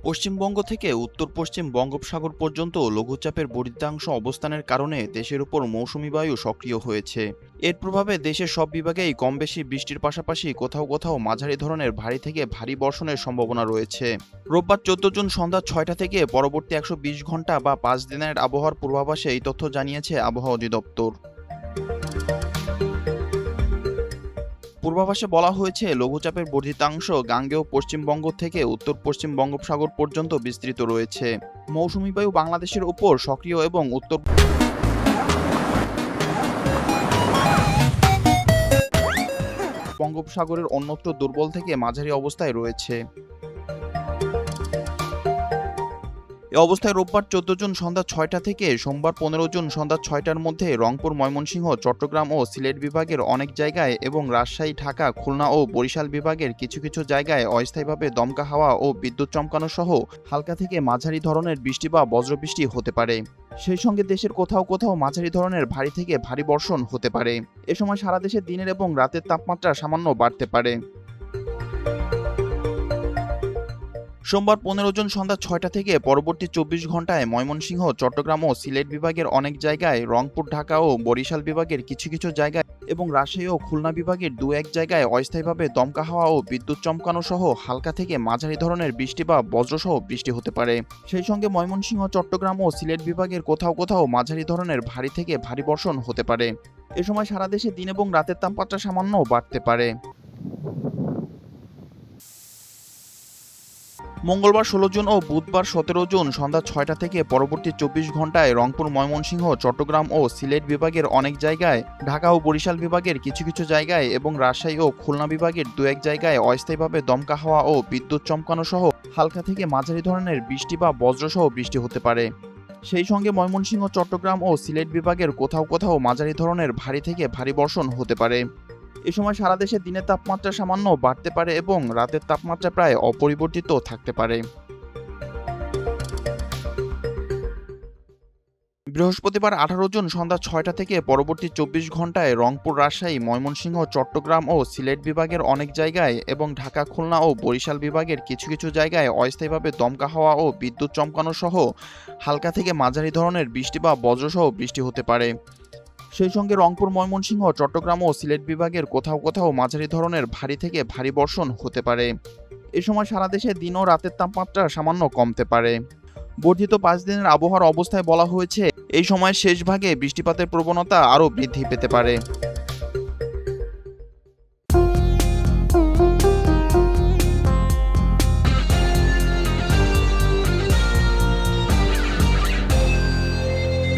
পশ্চিমবঙ্গ থেকে উত্তর পশ্চিম বঙ্গোপসাগর পর্যন্ত লঘুচাপের বর্ধিতাংশ অবস্থানের কারণে দেশের উপর মৌসুমী বায়ু সক্রিয় হয়েছে। এর প্রভাবে দেশের সব বিভাগেই কমবেশি বৃষ্টির পাশাপাশি কোথাও কোথাও মাঝারি ধরনের ভারী থেকে ভারী বর্ষণের সম্ভাবনা রয়েছে। রোববার 14 জুন সন্ধ্যা 6টা থেকে পরবর্তী 120 ঘন্টা বা 5 দিনের আবহাওয়ার পূর্বাভাসে এই তথ্য জানিয়েছে আবহাওয়া অধিদপ্তর। পূর্বাভাসে বলা হয়েছে, লঘুচাপের বর্ধিতাংশ গাঙ্গেয় পশ্চিমবঙ্গ থেকে উত্তর পশ্চিম বঙ্গোপসাগর পর্যন্ত বিস্তৃত রয়েছে। মৌসুমী বায়ু বাংলাদেশের উপর সক্রিয় এবং উত্তর বঙ্গোপসাগরের অন্যত্র দুর্বল থেকে মাঝারি অবস্থায় রয়েছে। এ অবস্থায় রোববার 14 জুন সন্ধ্যা 6টা থেকে সোমবার 15 জুন সন্ধ্যা 6টার মধ্যে রংপুর, ময়মনসিংহ, চট্টগ্রাম ও সিলেট বিভাগের অনেক জায়গায় এবং রাজশাহী, ঢাকা, খুলনা ও বরিশাল বিভাগের কিছু কিছু জায়গায় অস্থায়ীভাবে দমকা হাওয়া ও বিদ্যুৎ চমকানো সহ হালকা থেকে মাঝারি ধরনের বৃষ্টি বা বজ্রবৃষ্টি হতে পারে। সেই সঙ্গে দেশের কোথাও কোথাও মাঝারি ধরনের ভারী থেকে ভারী বর্ষণ হতে পারে। এ সময় সারা দেশে দিনের এবং রাতের তাপমাত্রা সামান্য বাড়তে পারে। সোমবার 15 জুন সন্ধ্যা 6টা থেকে পরবর্তী 24 ঘন্টায় ময়মনসিংহ, চট্টগ্রাম ও সিলেট বিভাগের অনেক জায়গায়, রংপুর, ঢাকা ও বরিশাল বিভাগের কিছু কিছু জায়গায় এবং রাজশাহী ও খুলনা বিভাগের 2-1 জায়গায় অস্থায়ীভাবে দমকা হাওয়া ও বিদ্যুৎ চমকানো সহ হালকা থেকে মাঝারি ধরনের বৃষ্টি বা বজ্রসহ বৃষ্টি হতে পারে। সেই সঙ্গে ময়মনসিংহ, চট্টগ্রাম ও সিলেট বিভাগের কোথাও কোথাও মাঝারি ধরনের ভারী থেকে ভারী বর্ষণ হতে পারে। এ সময় সারা দেশে দিন এবং রাতের তাপমাত্রা সামান্য বাড়তে পারে। মঙ্গলবার 16 জুন ও বুধবার 17 জুন সন্ধ্যা 6টা থেকে পরবর্তী 24 ঘন্টায় রংপুর, ময়মনসিংহ, চট্টগ্রাম ও সিলেট বিভাগের অনেক জায়গায়, ঢাকা ও বরিশাল বিভাগের কিছু কিছু জায়গায় এবং রাজশাহী ও খুলনা বিভাগের 2-1 জায়গায় অস্থায়ীভাবে দমকা হাওয়া ও বিদ্যুৎ চমকানো সহ হালকা থেকে মাঝারি ধরনের বৃষ্টি বা বজ্রসহ বৃষ্টি হতে পারে। সেই সঙ্গে ময়মনসিংহ, চট্টগ্রাম ও সিলেট বিভাগের কোথাও কোথাও মাঝারি ধরনের ভারী থেকে ভারী বর্ষণ হতে পারে। এ সময় সারা দেশে দিনের তাপমাত্রা সামান্য বাড়তে পারে এবং রাতের তাপমাত্রা প্রায় অপরিবর্তিত থাকতে পারে। বৃহস্পতিবার 18 জুন সন্ধ্যা 6টা থেকে পরবর্তী 24 ঘন্টায় রংপুর, রাজশাহী, ময়মনসিংহ, চট্টগ্রাম ও সিলেট বিভাগের অনেক জায়গায় এবং ঢাকা, খুলনা ও বরিশাল বিভাগের কিছু কিছু জায়গায় অস্থায়ীভাবে দমকা হাওয়া ও বিদ্যুৎ চমকানো সহ হালকা থেকে মাঝারি ধরনের বৃষ্টি বা বজ্রসহ বৃষ্টি হতে পারে। সেই সঙ্গে রংপুর, ময়মনসিংহ, চট্টগ্রাম ও সিলেট বিভাগের কোথাও কোথাও মাঝারি ধরনের ভারী থেকে ভারী বর্ষণ হতে পারে। এ সময় সারা দেশে দিন ও রাতের তাপমাত্রা সামান্য কমতে পারে। বর্ধিত 5 দিনের আবহাওয়ার অবস্থায় বলা হয়েছে, এই সময়ের শেষ ভাগে বৃষ্টিপাতের প্রবণতা আরও বৃদ্ধি পেতে পারে।